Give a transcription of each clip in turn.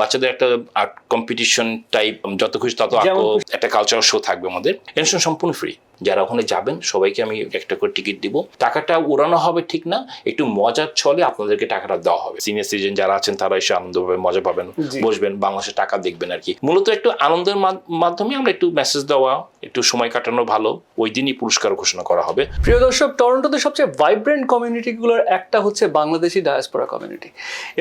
বাচ্চাদের একটা art competition type, যত খুশি তত আঁকো, একটা কালচারাল শো থাকবে আমাদের। অনুষ্ঠান সম্পূর্ণ ফ্রি, যারা ওখানে যাবেন সবাইকে আমি একটা করে টিকিট দিব। টাকাটা উড়ানো হবে ঠিক না, একটু মজার ছলে আপনাদেরকে টাকাটা দেওয়া হবে। সিনিয়র সিটিজেন যারা আছেন তারা এসে আনন্দ পাবে, মজা পাবেন, বসবেন, বাংলাদেশের টাকা দেখবেন আর কি। মূলত একটু আনন্দের মাধ্যমে আমরা একটু মেসেজ দেওয়া, একটু সময় কাটানো ভালো। ওই দিনই পুরস্কার ঘোষণা করা হবে। প্রিয় দর্শক, টরন্টোতে সবচেয়ে ভাইব্রেন্ট কমিউনিটিগুলোর একটা হচ্ছে বাংলাদেশি ডায়াসপোরা কমিউনিটি,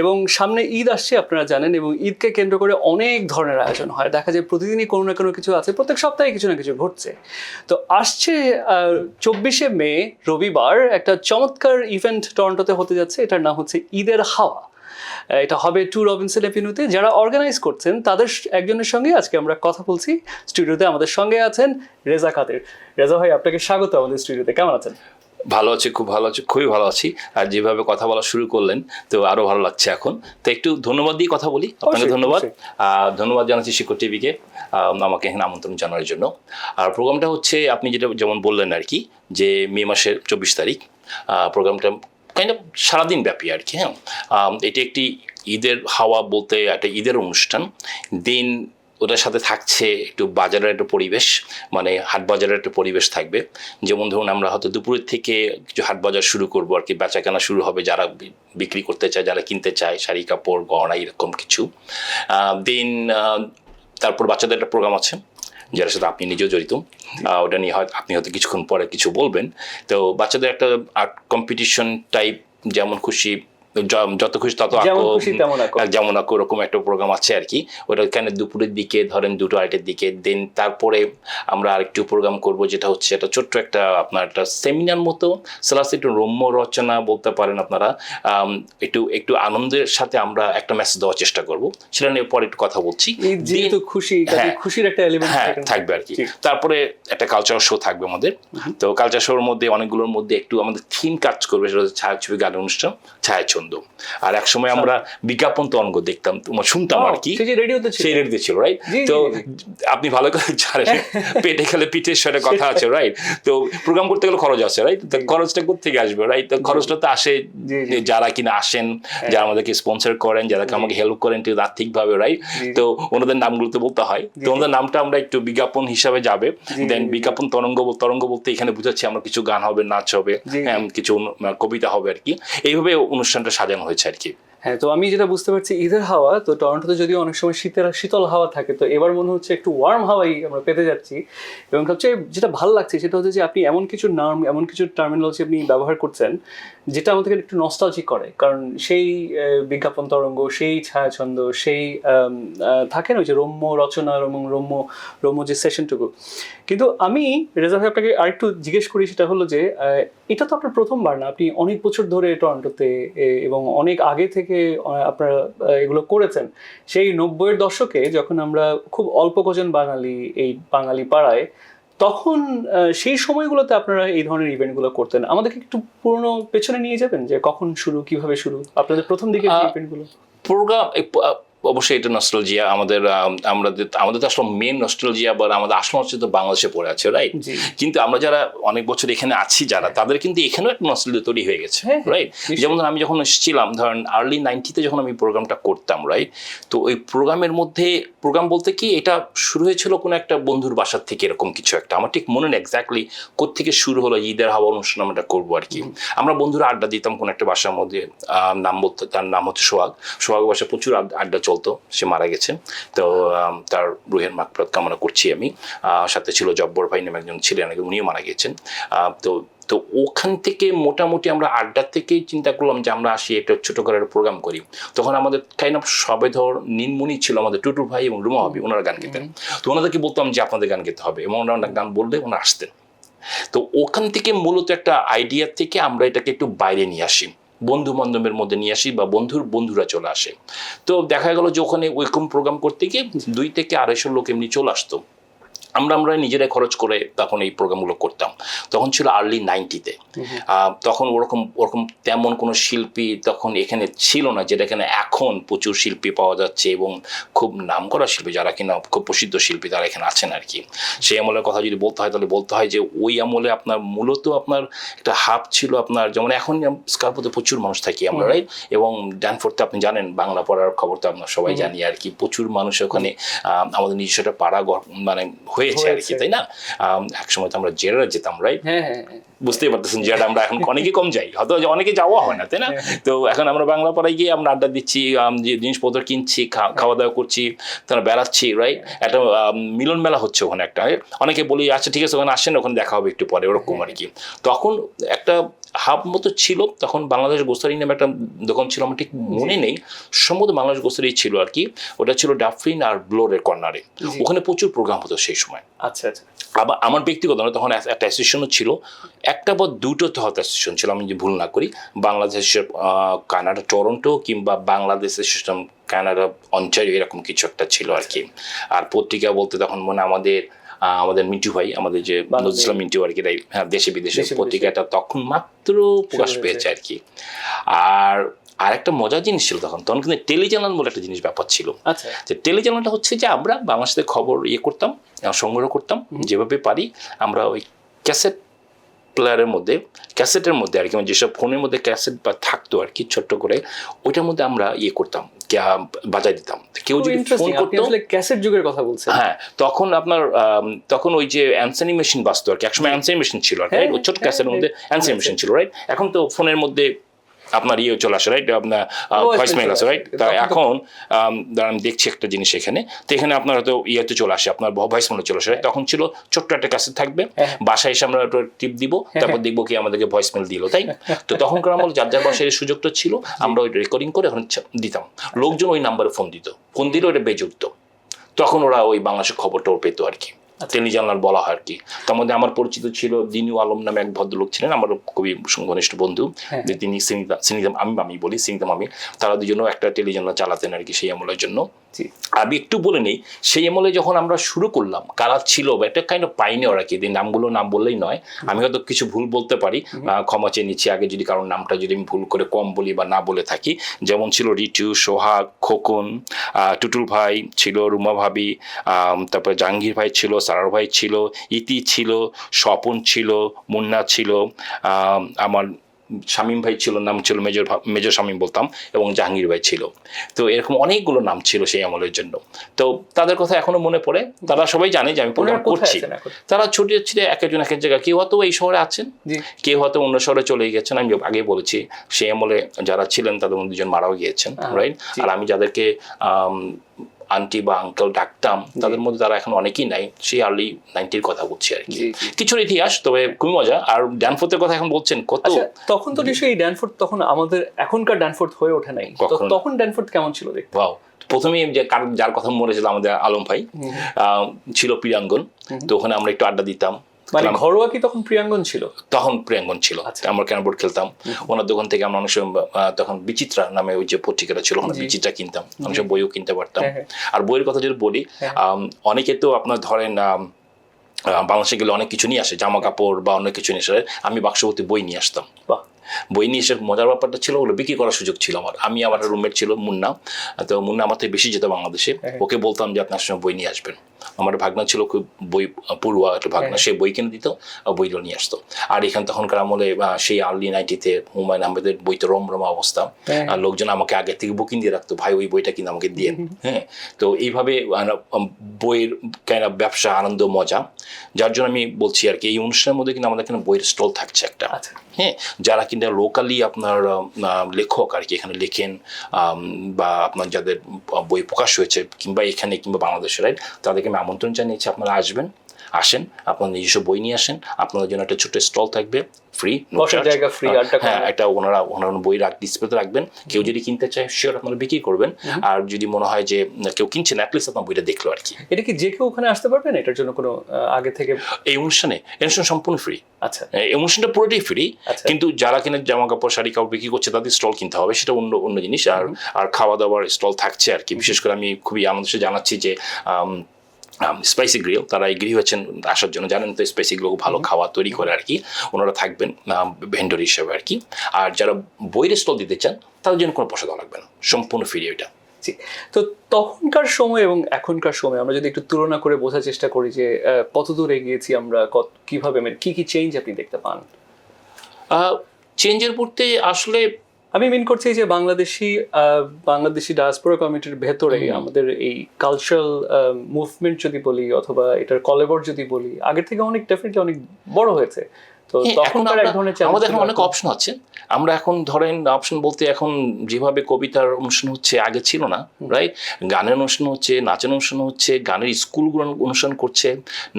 এবং সামনে ঈদ আসছে আপনারা জানেন, এবং ঈদকে কেন্দ্র করে অনেক ধরনের আয়োজন হয়। দেখা যায় প্রতিদিনই কোনো না কোনো কিছু আছে, প্রত্যেক সপ্তাহে কিছু না কিছু ঘটছে। তো আসছে 24শে মে রবিবার একটা চমৎকার ইভেন্ট টরন্টোতে হতে যাচ্ছে, এটার নাম হচ্ছে ঈদের হাওয়া। এটা হবে 2 রবিনসন এভিনিউতে। যারা অর্গানাইজ করছেন তাদের একজনের সঙ্গে আজকে আমরা কথা বলছি। স্টুডিওতে আমাদের সঙ্গে আছেন রেজা খাতের। রেজা ভাই, আপনাকে স্বাগত আমাদের স্টুডিওতে। কেমন আছেন? ভালো আছি, খুব ভালো আছি, খুবই ভালো আছি। আর যেভাবে কথা বলা শুরু করলেন তো আরো ভালো লাগছে এখন। তো একটু ধন্যবাদ দিয়ে কথা বলি। আপনাকে ধন্যবাদ। ধন্যবাদ জানাচ্ছি শিক্ষক টিভিকে আমাকে এখানে আমন্ত্রণ জানানোর জন্য। আর প্রোগ্রামটা হচ্ছে আপনি যেমন বললেন আর কি, যে মে মাসের 24 তারিখ প্রোগ্রামটা কাইন্ড অফ সারাদিন ব্যাপী আর কি। হ্যাঁ, এটি একটি ঈদের হাওয়া বলতে একটা ঈদের অনুষ্ঠান দিন। ওটার সাথে থাকছে একটু বাজারের একটা পরিবেশ, মানে হাট বাজারের একটা পরিবেশ থাকবে। যেমন ধরুন আমরা হয়তো দুপুরের থেকে কিছু হাট বাজার শুরু করবো আর কি, বেচা কেনা শুরু হবে, যারা বিক্রি করতে চায়, যারা কিনতে চায়, শাড়ি কাপড় গহনা এরকম কিছু। দিন তারপর বাচ্চাদের একটা প্রোগ্রাম আছে যার সাথে আপনি নিজেও জড়িত। ওটা নিয়ে আপনি হয়তো কিছুক্ষণ পরে কিছু বলবেন। তো বাচ্চাদের একটা আর্ট কম্পিটিশন টাইপ, যেমন খুশি যত খুশি তত আঁকো, যেমন আঁকো, ওরকম একটা প্রোগ্রাম আছে আর কি। ওটা এখানে দুপুরের দিকে, ধরেন 2-2:30 দিকে। দেন তারপরে আমরা আরেকটু প্রোগ্রাম করব, যেটা হচ্ছে একটা ছোট্ট একটা আপনার একটা সেমিনার মতো স্লাস একটু রম্য রচনা বলতে পারেন আপনারা। একটু আনন্দের সাথে আমরা একটা মেসেজ দেওয়ার চেষ্টা করব, সেটা নিয়ে পরে একটু কথা বলছি। যেহেতু খুশির একটা এলিমেন্ট থাকবে আর কি। তারপরে একটা কালচারাল শো থাকবে আমাদের। তো কালচার শোর মধ্যে অনেকগুলোর মধ্যে একটু আমাদের থিম কাজ করবে, সেটা হচ্ছে ছায়াছবি গান অনুষ্ঠান, ছায়াছন্দ। আর এক সময় আমরা বিজ্ঞাপন তরঙ্গ দেখতাম, শুনতাম আর কি, সেই রেডিওতে ছিল, রাইট? তো আপনি ভালো করে জানেন, পেটে খেলে পিঠের সাথে কথা আছে, রাইট? তো প্রোগ্রাম করতে গেলে খরচ আছে, রাইট? তো খরচটা কোথেকে আসবে, রাইট? তো খরচটা তো আসে যারা কিনা আসেন, যারা আমাদেরকে স্পন্সর করেন, যাদেরকে আমাকে হেল্প করেন আর্থিকভাবে, রাইট? তো ওনাদের নামগুলো তো বলতে হয়। তো ওনাদের নামটা আমরা একটু বিজ্ঞাপন হিসাবে যাবে। দেন বিজ্ঞাপন তরঙ্গ বলতে এখানে বুঝাচ্ছি আমরা কিছু গান হবে, নাচ হবে, হ্যাঁ, কিছু কবিতা হবে আর কি। এইভাবে অনুষ্ঠানটা সাজানো হয়েছে আর কি। হ্যাঁ, তো আমি যেটা বুঝতে পারছি, ঈদের হাওয়া তো টরন্টোতে যদিও অনেক সময় শীতল হাওয়া থাকে, তো এবার মনে হচ্ছে একটু ওয়ার্ম হাওয়াই আমরা পেতে যাচ্ছি। এবং সবচেয়ে যেটা ভালো লাগছে সেটা হচ্ছে যে আপনি এমন কিছু নাম, এমন কিছু টার্মিনোলজি আপনি ব্যবহার করছেন যেটা আমাদেরকে একটু নস্টালজিক করে। কারণ সেই বিজ্ঞাপন তরঙ্গ, সেই ছায়াছন্দ, সেই থাকে না ওই যে রম্য রচনা এবং রম্য যে সেশনটুকু। কিন্তু আমি রেজা ভাই আপনাকে আরেকটু জিজ্ঞেস করি, সেটা হলো যে এটা তো আপনার প্রথমবার না, আপনি অনেক বছর ধরে টরন্টোতে এবং অনেক আগে থেকে আপনারা এগুলো করেছেন। সেই 90-এর দশকে যখন আমরা খুব অল্প কজন বাঙালি পাড়ায়, তখন সেই সময়গুলোতে আপনারা এই ধরনের ইভেন্টগুলো করতেন। আমাদেরকে একটু পুরনো পেছনে নিয়ে যাবেন, যে কখন শুরু, কিভাবে শুরু আপনাদের প্রথম দিকে ইভেন্টগুলো? প্রোগ্রাম অবশ্যই এটা নস্টালজিয়া আমাদের তো আসলে মেন নস্টালজিয়া, বা আমাদের আসল হচ্ছে তো বাংলাদেশে পড়ে আছে, রাইট? কিন্তু আমরা যারা অনেক বছর এখানে আছি, যারা তাদের কিন্তু এখানেও একটা নস্টালজিয়া তৈরি হয়ে গেছে, রাইট? যেমন আমি যখন এসেছিলাম, ধরেন আর্লি 90-তে যখন আমি প্রোগ্রামটা করতাম, রাইট? তো ওই প্রোগ্রামের মধ্যে, প্রোগ্রাম বলতে কি, এটা শুরু হয়েছিল কোনো একটা বন্ধুর বাসার থেকে, এরকম কিছু একটা। আমার ঠিক মনে নেই এক্স্যাক্টলি কোত্থেকে শুরু হলো ঈদের হাওয়া অনুষ্ঠান আমরা করবো আর কি। আমরা বন্ধুরা আড্ডা দিতাম কোন একটা বাসার মধ্যে, তার নাম হচ্ছে সোহাগ বাসা, প্রচুর আড্ডা চলতো। সে মারা গেছে, তো তার রুহের মাগফিরাত কামনা করছি আমি। সাথে ছিল জব্বর ভাই নামে একজন ছিলেন, উনিও মারা গেছেন। তো ওখান থেকে মোটামুটি আমরা আড্ডা থেকেই চিন্তা করলাম যে আমরা আসি, একটা ছোটো করে প্রোগ্রাম করি। তখন আমাদের কাইন্ড অফ সবে নীলমণি ছিল আমাদের, টুটু ভাই এবং রুমা ভাবি, ওনারা গান গেতেন। তো ওনাদেরকে বলতাম যে আপনাদের গান গেতে হবে, এবং ওনারা গান বললে ওনারা আসতেন। তো ওখান থেকে মূলত একটা আইডিয়া থেকে আমরা এটাকে একটু বাইরে নিয়ে আসি, বন্ধু বান্ধবের মধ্যে নিয়ে আসি, বা বন্ধুরা চলে আসে। তো দেখা গেল যে ওখানে ওইরকম প্রোগ্রাম করতে গিয়ে 200 থেকে 250 লোক এমনি চলে আসতো। আমরা নিজেরাই খরচ করে তখন এই প্রোগ্রামগুলো করতাম। তখন ছিল আর্লি 90-তে। তখন ওরকম তেমন কোনো শিল্পী তখন এখানে ছিল না, যেটা এখানে এখন প্রচুর শিল্পী পাওয়া যাচ্ছে এবং খুব নামকরা শিল্পী যারা কিনা খুব প্রসিদ্ধ শিল্পী তারা এখানে আছেন আর কি। সেই আমলের কথা যদি বলতে হয় তাহলে বলতে হয় যে ওই আমলে আপনার মূলত আপনার একটা হাব ছিল আপনার, যেমন এখন স্কারপোতে প্রচুর মানুষ থাকি আমরা, রাইট? এবং ড্যানফোর্ডে আপনি জানেন, বাংলা পড়ার খবর তো আমরা সবাই জানি আর কি, প্রচুর মানুষ ওখানে আমাদের নিজস্ব একটা পাড়া মানে হয়েছে আর কি, তাই না? একসময় তো আমরা জেরা যেতাম, রাইট? বুঝতেই পারতেছেন যে আমরা এখন অনেকে কম যাই, হয়তো অনেকে যাওয়া হয় না, তাই না? তো এখন আমরা বাংলা পাড়ায় গিয়ে আমরা আড্ডা দিচ্ছি, যে জিনিসপত্র কিনছি, খাওয়া দাওয়া করছি, তারা বেড়াচ্ছি, রাইট? একটা মিলন মেলা হচ্ছে ওখানে একটা। অনেকে বলি আচ্ছা ঠিক আছে ওখানে আসেন, ওখানে দেখা হবে একটু পরে, ওরকম আর কি। তখন একটা হাব মতো ছিল। তখন বাংলাদেশ গ্রোসারি নামে একটা দোকান ছিল, আমার ঠিক মনে নেই, সম্ভবত বাংলাদেশ গ্রোসারি ছিল আর কি। ওটা ছিল ডাফরিন আর ব্লোরের কর্নারে। ওখানে প্রচুর প্রোগ্রাম হতো সেই সময়। আচ্ছা আচ্ছা। আবার আমার ব্যক্তিগত না, তখন একটা অ্যাসোসিয়েশনও ছিল, একটা বা দুটো তো হয়তো অ্যাসোসিয়েশন ছিল আমি যদি ভুল না করি, বাংলাদেশ কানাডা টরন্টো কিংবা বাংলাদেশ অ্যাসোসিয়েশন কানাডা অঞ্চলে, এরকম কিছু একটা ছিল আর কি। আর পত্রিকা বলতে তখন মনে আমাদের মিন্টু ভাই, আমাদের যে নজরুল ইসলাম মিন্টু আর কি, হ্যাঁ, দেশে বিদেশে পত্রিকাটা তখন মাত্র প্রকাশ পেয়েছে আর কি। আর একটা মজার জিনিস ছিল তখন কিন্তু টেলিচ্যানেল বলে একটা জিনিস ব্যাপার ছিল। যে টেলিচ্যানেলটা হচ্ছে যে আমরা বাংলাদেশে খবর করতাম, সংগ্রহ করতাম যেভাবে পারি। আমরা ওই ক্যাসেট প্লেয়ারের মধ্যে, ক্যাসেটের মধ্যে আর কি, যেসব ফোনের মধ্যে ক্যাসেট বা থাকতো আর কি ছোট্ট করে, ওইটার মধ্যে আমরা করতাম, বাজাই দিতাম। কেউ যদি ফোন করতো, ক্যাসেট যুগের কথা বলছেন, হ্যাঁ, তখন আপনার তখন ওই যে অ্যানসারিং মেশিন বাজতো আর কি। একসময় অ্যানসারিং মেশিন ছিল, রাইট? ওই ছোট ক্যাসেটের মধ্যে অ্যানসারিং মেশিন ছিল, রাইট? এখন তো ফোনের মধ্যে আপনার চলে আসে, রাইট? আপনার ভয়েসমেল আছে, রাইট? তা এখন আমি দেখছি একটা জিনিস এখানে, তো এখানে আপনার হয়তো চলে আসে, আপনার ভয়েসমেলে চলে আসে, রাইট? তখন ছিল ছোট্ট একটা ক্যাসেট থাকবে, বাসায় এসে আমরা টিপ দিব, তারপর দেখবো কি আমাদেরকে ভয়েসমেল দিল, তাই? তো তখনকার আমল যার বাসায় এই সুযোগটা ছিল, আমরা ওই রেকর্ডিং করে এখন দিতাম। লোকজন ওই নাম্বারে ফোন দিলে ওটা বেজে উঠতো। তখন ওরা ওই বাংলাদেশের খবরটা পেত আর কি, টেলিচ্যানেল বলা হয় আর কি। তার মধ্যে আমার পরিচিত ছিল দিনু আলম নামে এক ভদ্রলোক ছিলেন, আমার খুবই ঘনিষ্ঠ বন্ধু, যে তিনি আমি বলি সিনিতা মামি, তারা দুজনেও একটা টেলিচ্যানেল চালাতেন আর কি সেই আমলের জন্য। আমি একটু বলে নেই, সেই আমলে যখন আমরা শুরু করলাম, কারা ছিল বা একটা কাইন্ড অফ পাইনি ওরা কি, নামগুলো নাম বললেই নয়, আমি হয়তো কিছু ভুল বলতে পারি, ক্ষমা চেয়ে নিচ্ছি আগে যদি কারোর নামটা যদি আমি ভুল করে কম বলি বা না বলে থাকি। যেমন ছিল রিটু, সোহাগ, খোকন, টুটুল ভাই ছিল, রুমা ভাবি, তারপরে জাহাঙ্গীর ভাই ছিল, সারার ভাই ছিল, ইতি ছিল, স্বপন ছিল, মুন্না ছিল, আমার শামীম ভাই ছিল, নাম ছিল মেজর শামীম বলতাম, এবং জাহাঙ্গীর ভাই ছিল। তো এরকম অনেকগুলো নাম ছিল সেই আমলের জন্য। তো তাদের কথা এখনো মনে পড়ে, তারা সবাই জানে যে আমি প্রোগ্রাম করছি। তারা ছুটে যাচ্ছে এক একজন এক এক জায়গায়, কেউ হয়তো এই শহরে আছেন, কেউ হয়তো অন্য শহরে চলে গেছেন। আমি আগে বলেছি সেই আমলে যারা ছিলেন তাদের মধ্যে দুজন মারাও গিয়েছেন, রাইট? আর আমি যাদেরকে আন্টি বা আঙ্কেল ডাকতাম, তাদের মধ্যে তারা এখন অনেকেই নাই, সেই আর্লি 90-র কথা বলছি আর কি। কিছুর ইতিহাস, তবে খুবই মজা। আর ড্যানফোর্থের কথা এখন বলছেন, কত তখন তো নিশ্চয়ই ড্যানফোর্থ তখন আমাদের এখনকার ড্যানফোর্থ হয়ে ওঠে নাই, তখন ড্যানফোর্থ কেমন ছিল দেখতে? ওয়াও, প্রথমে যে যার কথা মনে ছিল আমাদের আলম ভাই, ছিল প্রিয়াঙ্গন। তো ওখানে আমরা একটু আড্ডা দিতাম। মানে ঘরোয়া কি তখন প্রিয়াঙ্গন ছিল? তখন প্রিয়াঙ্গন ছিল, আমরা ক্যারাম বোর্ড খেলতাম ওনার দোকান থেকে। আমরা অনেক সময় তখন বিচিত্রা নামে ওই যে পত্রিকাটা ছিল, আমরা বিচিত্রা কিনতাম, অনেক সময় বইও কিনতে পারতাম। আর বইয়ের কথা যদি বলি, অনেকে তো আপনার ধরেন বাংলাদেশে গেলে অনেক কিছু নিয়ে আসে, জামা কাপড় বা অনেক কিছু নিয়ে আসে, আমি বাক্সভর্তি বই নিয়ে আসতাম। বই নিয়ে এসে মজার ব্যাপারটা ছিল, ওগুলো বিক্রি করার সুযোগ ছিল আমার। আমার রুমমেট ছিল মুন্না, তো মুন্না আমার থেকে বেশি যেত বাংলাদেশে, ওকে বলতাম যে আপনার সঙ্গে বই নিয়ে আসবেন। আমার ভাগনা ছিল খুব বই পড়ুয়া একটা ভাগনা, সে বই কিনে দিত, বইগুলো নিয়ে আসতো। আর এখানে তখনকার আমলে সেই আর্লি 90-তে হুমায়ুন আহমেদের বইতে রমরমা অবস্থা, আর লোকজন আমাকে আগে থেকে বুকিং দিয়ে রাখতো, ভাই ওই বইটা কিনে আমাকে দিয়ে। হ্যাঁ, তো এইভাবে বইয়ের কেন ব্যবসা, আনন্দ, মজা, যার জন্য আমি বলছি আর কি এই অনুষ্ঠানের মধ্যে কিন্তু আমাদের এখানে বইয়ের স্টল থাকছে একটা। হ্যাঁ, যারা কিন্তু লোকালি আপনার লেখক আর কি এখানে লেখেন, বা আপনার যাদের বই প্রকাশ হয়েছে কিংবা এখানে কিংবা বাংলাদেশে, রাইট? তাদেরকে আমি আমন্ত্রণ জানিয়েছি, আপনারা আসেন, আপনার নিজস্ব বই নিয়ে আসেন, আপনাদের জন্য একটা ছোট্ট স্টল থাকবে, ফ্রি, হ্যাঁ, একটা ওনারা বই ডিসপ্লেতে রাখবেন। কেউ যদি কিনতে চায় শিওর আপনারা বিক্রি করবেন, আর যদি মনে হয় যে কেউ কিনছেন, অ্যাটলিস্ট আপনার বইটা দেখলো আর কি। এটা কি যে কেউ ওখানে আসতে পারবেন? এটার জন্য কোনো আগে থেকে এই অনুষ্ঠান সম্পূর্ণ ফ্রি। আচ্ছা, এই অনুষ্ঠানটা পুরোটাই ফ্রি, কিন্তু যারা কিনা জামা কাপড়, শাড়ি কাপড় বিক্রি করছে তাদের স্টল কিনতে হবে, সেটা অন্য জিনিস। আর খাওয়া দাওয়ার স্টল থাকছে আর কি। বিশেষ করে আমি খুবই আনন্দের সাথে জানাচ্ছি যে স্পাইসি গ্রিল, তারা এগ্রি হয়েছেন আসার জন্য। জানেন তো স্পাইসি গ্রিল ভালো খাওয়া তৈরি করে আর কি, ওনারা থাকবেন ভেন্ডর হিসেবে আর কি। আর যারা বইয়ের স্টল দিতে চান তাদের জন্য কোনো পয়সা দেওয়া লাগবে না, সম্পূর্ণ ফ্রি এটা। জি। তো তখনকার সময় এবং এখনকার সময় আমরা যদি একটু তুলনা করে বোঝার চেষ্টা করি যে কতদূর এগিয়েছি আমরা, কিভাবে কি কি চেঞ্জ আপনি দেখতে পান? চেঞ্জের পড়তে আসলে আমি মিন করছি যে বাংলাদেশি ডায়াসপোরা কমিউনিটির ভেতরে আমাদের এই কালচারাল মুভমেন্ট যদি বলি অথবা এটার কলেবর যদি বলি, আগের থেকে অনেক ডেফিনেটলি অনেক বড় হয়েছে। তো তখনকার এক ধরনের আমাদের এখন অনেক অপশন আছে। আমরা এখন ধরেন অপশন বলতে এখন যেভাবে কবিতার অনুষ্ঠান হচ্ছে আগে ছিল না, রাইট? গানের অনুষ্ঠান হচ্ছে, নাচের অনুষ্ঠান হচ্ছে, গানের স্কুলগুলো অনুষ্ঠান করছে,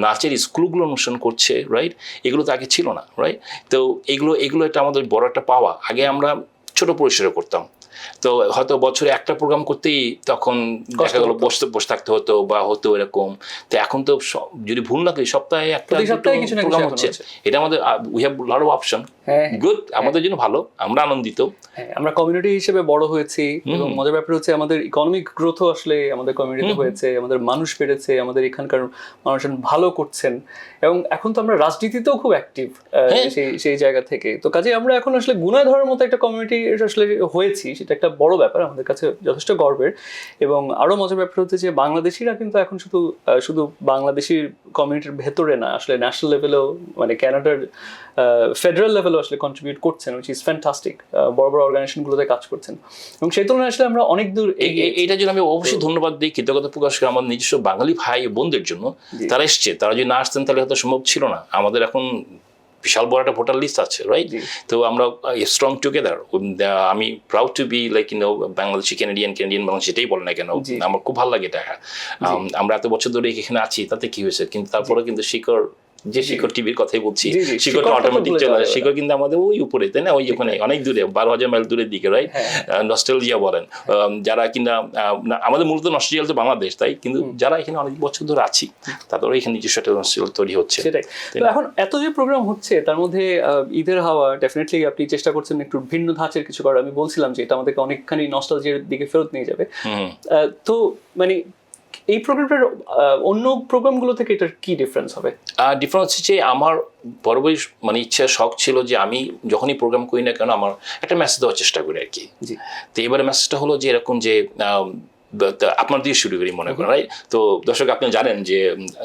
নাচের স্কুলগুলো অনুষ্ঠান করছে, রাইট? এগুলো তো আগে ছিল না, রাইট? তো এগুলো এটা আমাদের বড় একটা পাওয়া। আগে আমরা ছোট পরিসরে করতাম, তো হয়তো বছরে একটা প্রোগ্রাম করতেই তখন দেখা গেল বসে থাকতে হতো বা হতো এরকম। তো এখন তো যদি ভুল না করি সপ্তাহে একটা প্রোগ্রাম হচ্ছে, এটা আমাদের we have lot of option, good, আমাদের জন্য ভালো, আমরা আনন্দিত। আমরা কমিউনিটি হিসেবে বড় হয়েছি এবং মজার ব্যাপার হচ্ছে আমাদের ইকোনমিক গ্রোথও আসলে আমাদের কমিউনিটিতে হয়েছে, আমাদের মানুষ বেড়েছে, আমাদের এখানকার মানুষজন ভালো করছেন এবং এখন তো আমরা রাজনীতিতেও খুব অ্যাক্টিভ সেই জায়গা থেকে। তো কাজে আমরা এখন আসলে গুনায় ধরার মতো একটা কমিউনিটি আসলে হয়েছি, সেটা একটা বড় ব্যাপার আমাদের কাছে, যথেষ্ট গর্বের। এবং আরো মজার ব্যাপার হচ্ছে যে বাংলাদেশিরা কিন্তু এখন শুধু বাংলাদেশি কমিউনিটির ভেতরে না, আসলে ন্যাশনাল লেভেলেও মানে কানাডার ফেডারেল লেভেলেও আসলে কন্ট্রিবিউট করছেন, উইচ ইজ ফ্যান্টাস্টিক। বড় বড় অর্গানাইজেশনগুলোতে কাজ করছেন এবং সেই তুলনায় আসলে আমরা অনেক দূর এইটার জন্য আমি অবশ্যই ধন্যবাদ দিই, কৃতজ্ঞতা প্রকাশ করি আমার নিজস্ব বাঙালি ভাই বোনদের জন্য। তারা এসছে, তারা যদি না আসতেন তাহলে হয়তো সম্ভব ছিল না। আমাদের এখন বিশাল বড় একটা ভোটার লিস্ট আছে, রাইট? তো আমরা স্ট্রং টুগেদার। আমি proud to be like Bangladeshi Canadian Bangladesh, যেটাই বলে না কেন, আমার খুব ভালো লাগে এটা। আমরা এত বছর ধরে এখানে আছি, তাতে কি হয়েছে? কিন্তু তারপরে কিন্তু শিখর টিভির কথাই বলছি, শিখরটা অটোমেটিক চলে আসে। শিখর কিন্তু আমাদের ওই উপরে, তাই না? ওই ওখানে অনেক দূরে, 12,000 মাইল দূরের দিকে, রাইট? নস্টালজিয়া বলেন যারা কিনা, আমাদের মূলত নস্টালজিয়া তো বাংলাদেশ, তাই, কিন্তু যারা এখানে অনেক বছর ধরে আছি তাদের এখানে নিজস্ব একটা নস্টালজিয়া তৈরি হচ্ছে। সেটাই। তো এখন এত যে প্রোগ্রাম হচ্ছে তার মধ্যে ঈদের হাওয়া ডেফিনেটলি আপনি চেষ্টা করছেন একটু ভিন্ন ধাঁচের কিছু করার। আমি বলছিলাম যে এটা আমাদেরকে অনেকখানি নস্টালজিয়ার দিকে ফেরত নিয়ে যাবে। তো মানে এই প্রোগ্রামটার অন্য প্রোগ্রামগুলো থেকে এটার কি ডিফারেন্স হবে? ডিফারেন্স হচ্ছে যে আমার বরাবরই মানে ইচ্ছা, শখ ছিল যে আমি যখনই প্রোগ্রাম করি না কেন আমার একটা মেসেজ দেওয়ার চেষ্টা করি আর কি। তো এবারে মেসেজটা হলো যে এরকম যে আপনার দিয়ে শুরু করি মনে করেন, রাইট? তো দর্শক আপনি জানেন যে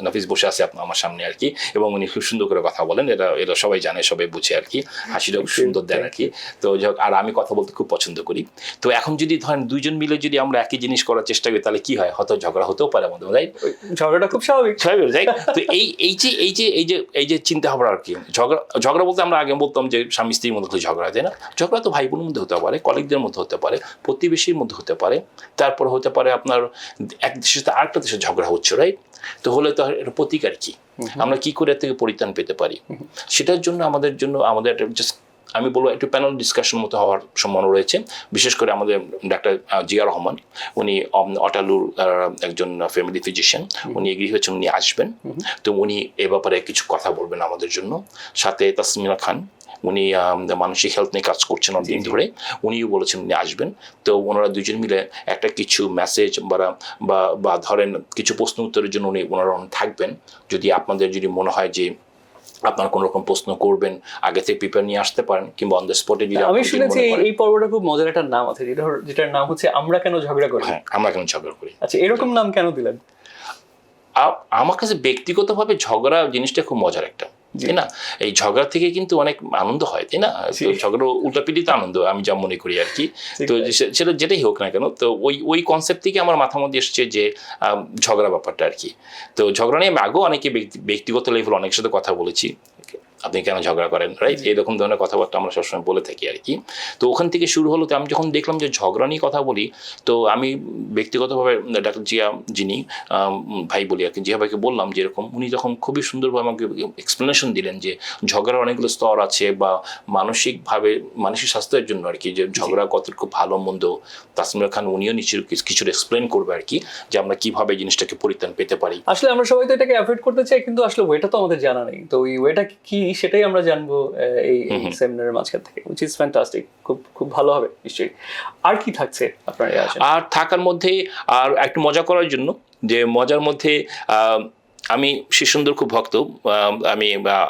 নাফিস বসে আছে আমার সামনে আর কি, এবং উনি খুব সুন্দর করে কথা বলেন, এটা সবাই জানে, সবাই বুঝে আর কি, হাসিটাও সুন্দর দেন আর কি। তো আর আমি কথা বলতে খুব পছন্দ করি। তো এখন যদি ধরেন দুইজন মিলে যদি আমরা একই জিনিস করার চেষ্টা করি তাহলে কি হয়? হয়তো ঝগড়া হতেও পারে আমাদের, রাইট? ঝগড়াটা খুব স্বাভাবিক, রাইট? তো এই যে চিন্তা ভাবনা আর কি। ঝগড়া বলতে আমরা আগে বলতাম যে স্বামী স্ত্রীর মধ্যে ঝগড়া, তাই না? ঝগড়া তো ভাই বোনের মধ্যে হতে পারে, কলিগদের মধ্যে হতে পারে, প্রতিবেশীর মধ্যে হতে পারে, তারপর হতে পারে আপনার এক দেশের সাথে আরেকটা দেশের ঝগড়া হচ্ছে, রাইট? তো হলে তো এর প্রতিকার কি, আমরা কি করে এর থেকে পরিত্রাণ পেতে পারি? সেটার জন্য আমাদের একটা জাস্ট আমি বলবো একটু প্যানেল ডিসকাশন মতো হওয়ার সম্ভাবনা রয়েছে। বিশেষ করে আমাদের ডাক্তার জিয়া রহমান, উনি অটালুর একজন ফ্যামিলি ফিজিশিয়ান, উনি এগ্রি হয়েছেন, উনি আসবেন। তো উনি এ ব্যাপারে কিছু কথা বলবেন আমাদের জন্য। সাথে তাসমিনা খান, উনি মানসিক হেলথ নিয়ে কাজ করছেন অনেকদিন ধরে, উনিও বলেছেন উনি আসবেন। তো ওনারা দুজন মিলে একটা কিছু মেসেজ বা ধরেন কিছু প্রশ্ন উত্তরের জন্য ওনারা থাকবেন। যদি আপনাদের যদি মনে হয় যে আপনার কোন রকম প্রশ্ন করবেন, আগে থেকে প্রিপেয়ার নিয়ে আসতে পারেন, কিংবা অন দ্য স্পটে যদি। আমি শুনেছি এই পর্বটা খুব মজার একটা নাম আছে, যেটার নাম হচ্ছে আমরা কেন ঝগড়া করি। হ্যাঁ, আমরা কেন ঝগড়া করি। আচ্ছা, এরকম নাম কেন দিলেন? আমার কাছে ব্যক্তিগতভাবে ঝগড়া জিনিসটা খুব মজার একটা, তাই না? এই ঝগড়া থেকে কিন্তু অনেক আনন্দ হয়, তাই না? ঝগড়া উল্টাপিটিতে আনন্দ, আমি যা মনে করি আর কি। তো সেটা যেটাই হোক না কেন, তো ওই কনসেপ্ট থেকে আমার মাথার মধ্যে এসছে যে ঝগড়া ব্যাপারটা আর কি। তো ঝগড়া নিয়ে আমি আগেও অনেকে ব্যক্তিগত লেভেল অনেকের সাথে কথা বলেছি, আপনি কেন ঝগড়া করেন, রাইট? এরকম ধরনের কথাবার্তা আমরা সবসময় বলে থাকি আর কি। তো ওখান থেকে শুরু হলো। তো আমি যখন দেখলাম যে ঝগড়া নিয়ে কথা বলি, তো আমি ব্যক্তিগতভাবে ডাক্তার জিয়া, যিনি ভাই বলি আর কি, জিয়া ভাইকে বললাম যে এরকম। উনি যখন খুবই সুন্দরভাবে আমাকে এক্সপ্লেনেশন দিলেন যে ঝগড়ার অনেকগুলো স্তর আছে, বা মানসিক স্বাস্থ্যের জন্য আর কি, যে ঝগড়া কতটুকু ভালো মন্দ। তাসমিনা খান উনিও কিছু এক্সপ্লেন করবে আর কি, যে আমরা কিভাবে জিনিসটাকে পরিত্রাণ পেতে পারি। আসলে আমরা সবাই তো এটাকে অ্যাভয়েড করতে চাই, কিন্তু আসলে ওয়েটা তো আমাদের জানা নেই। তো ওই ওয়েটা কি সেটাই আমরা জানবো এই সেমিনারের মাঝখান থেকে, which is fantastic. খুব খুব ভালো হবে নিশ্চয়ই। আর কি থাকছে আপনার এই আয়োজনে? আর থাকার মধ্যে আর একটু মজা করার জন্য, যে মজার মধ্যে আমি শিশুন্দর খুব ভক্ত, আমি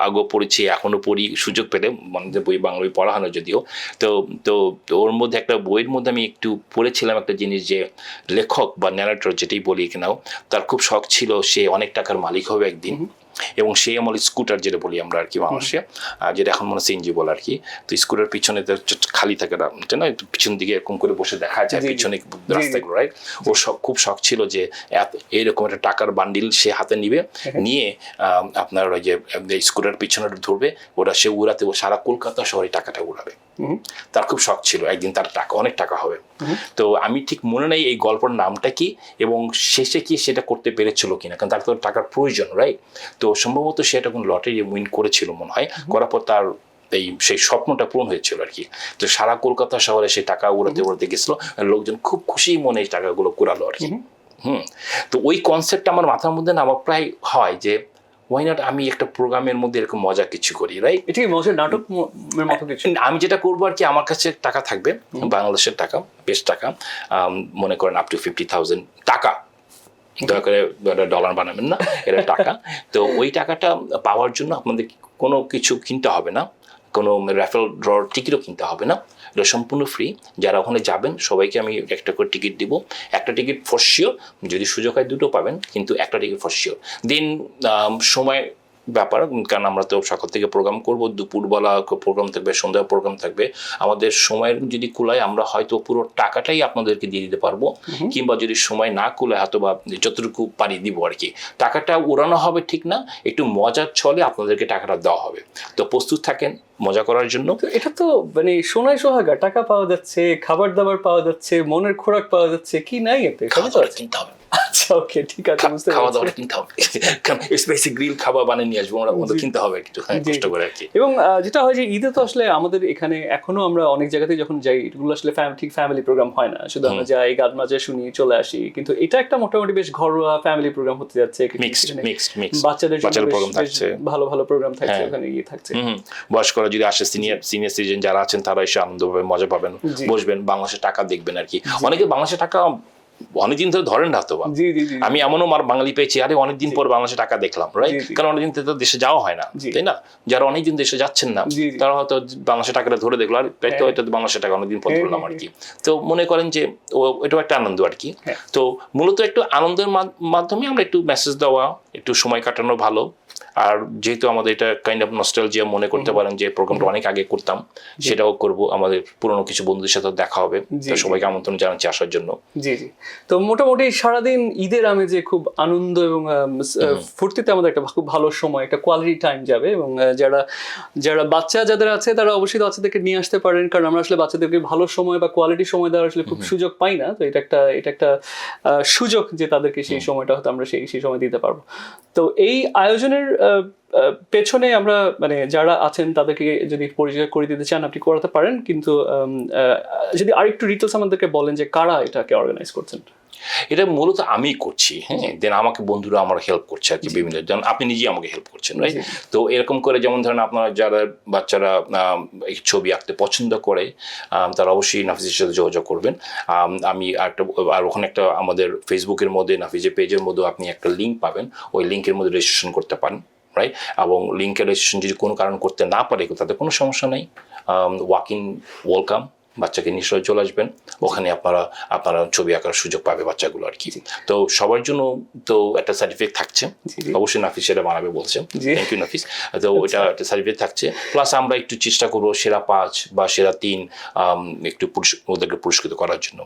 আগেও পড়েছি, এখনও পড়ি সুযোগ পেলে, মানে বই বাংলা বই পড়া হয় না যদিও। তো তো ওর মধ্যে একটা বইয়ের মধ্যে আমি একটু পড়েছিলাম একটা জিনিস, যে লেখক বা ন্যারেটর যেটাই বলি কিনাও, তার খুব শখ ছিল সে অনেক টাকার মালিক হবে একদিন, এবং সেই আমলে স্কুটার যেটা বলি আমরা আর কি মানুষে, যেটা এখন মনে সিএনজি বলে আর কি। তো স্কুটার পিছনে খালি থাকে না, পিছন দিকে এরকম করে বসে দেখা যায় পিছনে রাস্তাগুলো, রাইট? ওর খুব শখ ছিল যে এইরকম একটা টাকার বান্ডিল সে হাতে নিবে, নিয়ে আপনার ওই যে স্কুটার পিছনে ধরবে, ওটা সে উড়াতে, ও সারা কলকাতা শহরে টাকাটা উড়াবে। তার খুব শখ ছিল একদিন তার টাকা, অনেক টাকা হবে। তো আমি ঠিক মনে নেই এই গল্পের নামটা কি এবং শেষে কি সেটা করতে পেরেছিল কিনা, কারণ তার তো টাকার প্রয়োজন, রাইট? তো সম্ভবত সে একটা কোনো লটারি উইন করেছিল মনে হয়, করার পর তার সেই স্বপ্নটা পূরণ হয়েছিল আর কি। তো সারা কলকাতা শহরে সে টাকা উড়াতে উড়াতে গেছিল, লোকজন খুব খুশি মনে এই টাকাগুলো কুড়ালো আর কি। তো ওই কনসেপ্টটা আমার মাথার মধ্যে না আমার প্রায় হয় যে ওয়াই নট আমি একটা প্রোগ্রামের মধ্যে এরকম মজা কিছু করি, রাইট? এটা কি মজার নাটক মতো কিছু? আমি যেটা করবো আর কি, আমার কাছে টাকা থাকবে, বাংলাদেশের টাকা, বেশ টাকা, মনে করেন আপ টু 50,000 টাকা, দয়া করে ডলার বানাবেন না, এটা টাকা। তো ওই টাকাটা পাওয়ার জন্য আপনাদের কোনো কিছু কিনতে হবে না, কোনো র্যাফেল ড্রর টিকিটও কিনতে হবে না, এটা সম্পূর্ণ ফ্রি। যারা ওখানে যাবেন সবাইকে আমি একটা করে টিকিট দিব, একটা টিকিট ফর শিওর, যদি সুযোগ হয় দুটো পাবেন, কিন্তু একটা টিকিট ফর শিওর। দিন সময় ব্যাপার, কারণ আমরা তো সকাল থেকে প্রোগ্রাম করব, দুপুরবেলা প্রোগ্রাম থাকবে, সন্ধ্যা প্রোগ্রাম থাকবে, আমাদের সময়ের যদি কুলায় আমরা হয়তো পুরো টাকাটাই আপনাদেরকে দিয়ে দিতে পারবো, কিংবা যদি সময় না কুলায় হয়তো বা যতটুকু পারি দিব আর কি। টাকাটা উড়ানো হবে ঠিক না, একটু মজার ছলে আপনাদেরকে টাকাটা দেওয়া হবে। তো প্রস্তুত থাকেন মজা করার জন্য। এটা তো মানে সোনায় সোহাগা, টাকা পাওয়া যাচ্ছে, খাবার দাবার পাওয়া যাচ্ছে, মনের খোরাক পাওয়া যাচ্ছে, কি নাই এতে? কিনতে হবে। আচ্ছা, ওকে, ঠিক আছে, বুঝতে খাওয়া পারছি। দাওয়াটা কিনতে হবে, কারণ স্পাইসি গ্রিল খাবার বানিয়ে নিয়ে আসবো, ওটা কিনতে হবে একটু কষ্ট করে আর কি। এবং যেটা হয় যে ঈদে তো আসলে আমাদের এখানে এখনো আমরা অনেক জায়গাতেই যখন যাই, এগুলো আসলে ঠিক ফ্যামিলি প্রোগ্রাম হয় না, শুধু আমরা যাই, গান মাজা শুনি, চলে আসি। কিন্তু এটা একটা মোটামুটি বেশ ঘরোয়া ফ্যামিলি প্রোগ্রাম হতে যাচ্ছে, বাচ্চাদের প্রোগ্রাম থাকছে, ভালো ভালো প্রোগ্রাম থাকছে, ওখানে গিয়ে থাকছে। বয়স্করা যদি আসে, সিনিয়র সিটিজেন যারা আছেন তারা এসে আনন্দ পাবেন, মজা পাবেন, বসবেন, বাংলাদেশের টাকা দেখবেন আর কি। অনেকে বাংলাদেশের টাকা অনেকদিন ধরে ধরেন না তো, আমি এমনও বাঙালি পেয়েছি, আরে অনেকদিন পর বাংলাদেশে টাকা দেখলাম, রাইট? কারণ অনেকদিন তো দেশে যাওয়া হয় না, তাই না? যারা অনেকদিন দেশে যাচ্ছেন না, তারা হয়তো বাংলাদেশের টাকাটা ধরে দেখলো, আর তো এটা বাংলাদেশের টাকা অনেকদিন পর ধরলাম আর কি। তো মনে করেন যে এটাও একটা আনন্দ আর কি। তো মূলত একটু আনন্দের মাধ্যমে আমরা একটু মেসেজ দেওয়া, একটু সময় কাটানো ভালো। আর যেহেতু আমাদের এটা কাইন্ড অফ নস্টালজিয়া মনে করতে পারেন, যে প্রোগ্রামটা অনেক আগে করতাম, সেটাও করব, আমাদের পুরনো কিছু বন্ধুদের সাথে দেখা হবে। তো সবাইকে আমন্ত্রণ জানাচ্ছি আসার জন্য। জি জি। তো মোটামুটি সারাদিন ঈদের আমেজে খুব আনন্দ এবং ফুর্তিতে আমাদের একটা খুব ভালো সময়, একটা কোয়ালিটি টাইম যাবে। এবং যারা বাচ্চা যাদের আছে তারা অবশ্যই বাচ্চাদেরকে নিয়ে আসতে পারেন, কারণ আমরা আসলে বাচ্চাদেরকে ভালো সময় বা কোয়ালিটি সময় দেওয়ার আসলে খুব সুযোগ পাই না। তো এটা একটা সুযোগ যে তাদেরকে সেই সময়টা হয়তো আমরা সেই সময় দিতে পারবো। তো এই আয়োজনের পেছনে আমরা মানে যারা আছেন তাদেরকে যদি পরিচয় করে দিতে চান আপনি করাতে পারেন, কিন্তু যদি আরেকটু ডিটেলস আমাদেরকে বলেন যে কারা এটাকে অর্গানাইজ করছেন। এটা মূলত আমি করছি, হ্যাঁ, দেন আমাকে বন্ধুরা আমার হেল্প করছে আর কি, বিভিন্ন, যেমন আপনি নিজেই আমাকে হেল্প করছেন, রাইট? তো এরকম করে যেমন ধরেন আপনারা যারা বাচ্চারা ছবি আঁকতে পছন্দ করে তারা অবশ্যই নাফিজের সাথে যোগাযোগ করবেন। আমি আর ওখানে একটা আমাদের ফেসবুকের মধ্যে নাফিজের পেজের মধ্যে আপনি একটা লিঙ্ক পাবেন, ওই লিঙ্কের মধ্যে রেজিস্ট্রেশন করতে পারেন, রাইট? এবং লিঙ্কের রেজিস্ট্রেশন যদি কোনো কারণ করতে না পারে তাতে কোনো সমস্যা নেই, ওয়াকিং ওয়েলকাম, বাচ্চাকে নিশ্চয়ই চলে আসবেন, ওখানে আপনারা ছবি আঁকার সুযোগ পাবে বাচ্চাগুলো আর কি। তো সবার জন্য তো একটা সার্টিফিকেট থাকছে, অবশ্যই নাফিস সেটা বানাবে বলছেন, থ্যাংক ইউ নাফিস। তো ওইটা একটা সার্টিফিকেট থাকছে, প্লাস আমরা একটু চেষ্টা করবো সেরা 5 বা সেরা 3 একটু ওদেরকে পুরস্কৃত করার জন্য।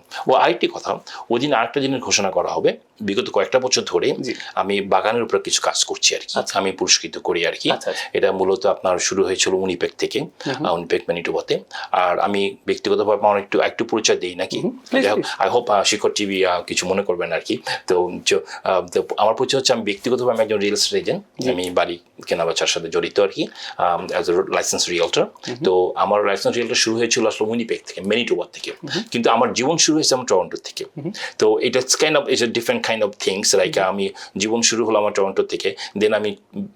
আরেকটি কথা, ওই দিন আরেকটা জিনিস ঘোষণা করা হবে, বিগত কয়েকটা বছর ধরে আমি বাগানের উপর কিছু কাজ করছি আর কি, আমি পুরস্কৃত করি আর কি। এটা মূলত আপনার শুরু হয়েছিল উনিপেক থেকে, উনিপেক ম্যানিটোবাতে। আর আমি ব্যক্তিগত ব্যক্তিগতভাবে আমার একটু পরিচয় দিই নাকি? আই হোপ শিখর টিভি কিছু মনে করবেন আর কি। তো আমার পরিচয় হচ্ছে, আমি ব্যক্তিগতভাবে একজন রিয়েল এস্টেট এজেন্ট। আমি বাড়ি কেনা বেচার সাথে জড়িত আর কি, অ্যাজ এ লাইসেন্স রিয়েলটর। তো আমার লাইসেন্স রিয়েলটর শুরু হয়েছিল আসলে উইনিপেগ থেকে, ম্যানিটোবা থেকে, কিন্তু আমার জীবন শুরু হয়েছে আমার টরন্টো থেকে। তো এটা kind of it's a different kind of things. Like আমি জীবন শুরু হলো আমার টরন্টো থেকে, দেন আমি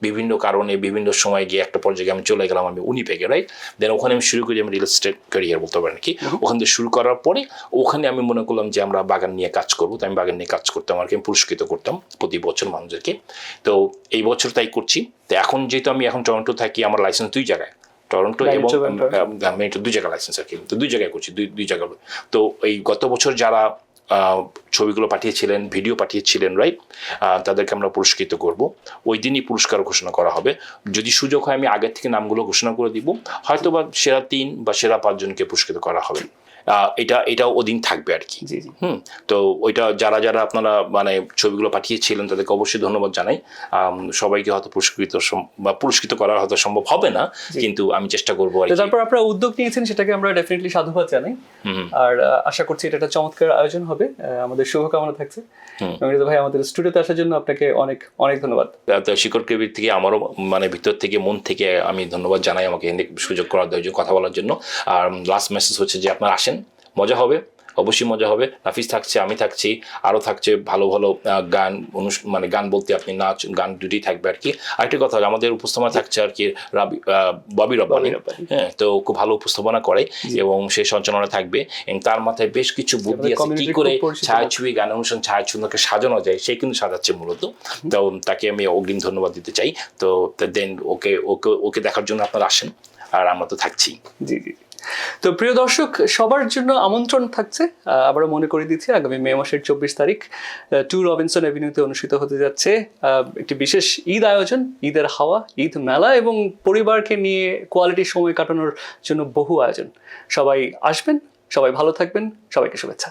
বিভিন্ন কারণে বিভিন্ন সময় গিয়ে একটা পর্যায়ে আমি চলে গেলাম আমি উইনিপেগে, রাইট? দেন ওখানে আমি শুরু করি আমি রিয়েল এস্টেট ক্যারিয়ার বলতে পারেন কি। ওখান থেকে শুরু করার পরে ওখানে আমি মনে করলাম যে আমরা বাগান নিয়ে কাজ করবো। তো আমি বাগান নিয়ে কাজ করতাম আর কি, পুরস্কৃত করতাম প্রতি বছর মানুষদেরকে। তো এই বছর তাই করছি। তো এখন যেহেতু আমি এখন টরন্টো থাকি, আমার লাইসেন্স 2 জায়গায়, টরন্টো এবং মেরিটো 2 জায়গায় লাইসেন্স আর কি। তো 2 জায়গায় করছি, দুই জায়গায়। তো এই গত বছর যারা ছবিগুলো পাঠিয়েছিলেন, ভিডিও পাঠিয়েছিলেন, রাইট, তাদেরকে আমরা পুরস্কৃত করব। ওই দিনই পুরস্কার ঘোষণা করা হবে। যদি সুযোগ হয় আমি আগের থেকে নামগুলো ঘোষণা করে দিব, হয়তো বা সেরা 3 বা সেরা 5 জনকে পুরস্কৃত করা হবে। এটাও ওদিন থাকবে আর কি। তো ওইটা যারা আপনারা মানে ছবিগুলো পাঠিয়েছিলেন তাদেরকে অবশ্যই ধন্যবাদ জানাই। সবাইকে হয়তো পুরস্কৃত করা হয়তো সম্ভব হবে না, কিন্তু আমি চেষ্টা করবো আর কি। তারপর আপনারা উদ্যোগ নিয়েছেন, সেটাকে আমরা ডেফিনেটলি সাধুবাদ জানাই। আর আশা করছি এটা একটা চমৎকার আয়োজন হবে। আমাদের শুভকামনা থাকছে। ভাই, আমাদের স্টুডিওতে আসার জন্য আপনাকে অনেক অনেক ধন্যবাদ। শিখর টিভি থেকে আমারও মানে ভিতর থেকে মন থেকে আমি ধন্যবাদ জানাই আমাকে সুযোগ করার জন্য, কথা বলার জন্য। আর লাস্ট মেসেজ হচ্ছে যে আপনারা আসেন, মজা হবে, অবশ্যই মজা হবে। নাফিস থাকছে, আমি থাকছি, আরও থাকছে ভালো ভালো গান, মানে গান বলতে আপনি নাচ গান দুটোই থাকবে আর কি। আরেকটি কথা, আমাদের উপস্থাপনা থাকছে আর কি ববি রব্বানি। হ্যাঁ, তো খুব ভালো উপস্থাপনা করে এবং সে সঞ্চালনা থাকবে, এবং তার মাথায় বেশ কিছু বুদ্ধি আছে কি করে ছায়াছবি গান অনুষ্ঠান ছায়াছবিকে সাজানো যায়, সে কিন্তু সাজাচ্ছে মূলত। তো তাকে আমি অগ্রিম ধন্যবাদ দিতে চাই। তো দেন ওকে দেখার জন্য আপনারা আসেন, আর আমরা তো থাকছি। জি জি। তো প্রিয় দর্শক, সবার জন্য আমন্ত্রণ থাকছে। আবারও মনে করে দিচ্ছি, আগামী মে মাসের 24 তারিখ 2 রবিনসন অ্যাভিনিউতে অনুষ্ঠিত হতে যাচ্ছে একটি বিশেষ ঈদ আয়োজন, ঈদের হাওয়া, ঈদ মেলা এবং পরিবারকে নিয়ে কোয়ালিটি সময় কাটানোর জন্য বহু আয়োজন। সবাই আসবেন, সবাই ভালো থাকবেন, সবাইকে শুভেচ্ছা।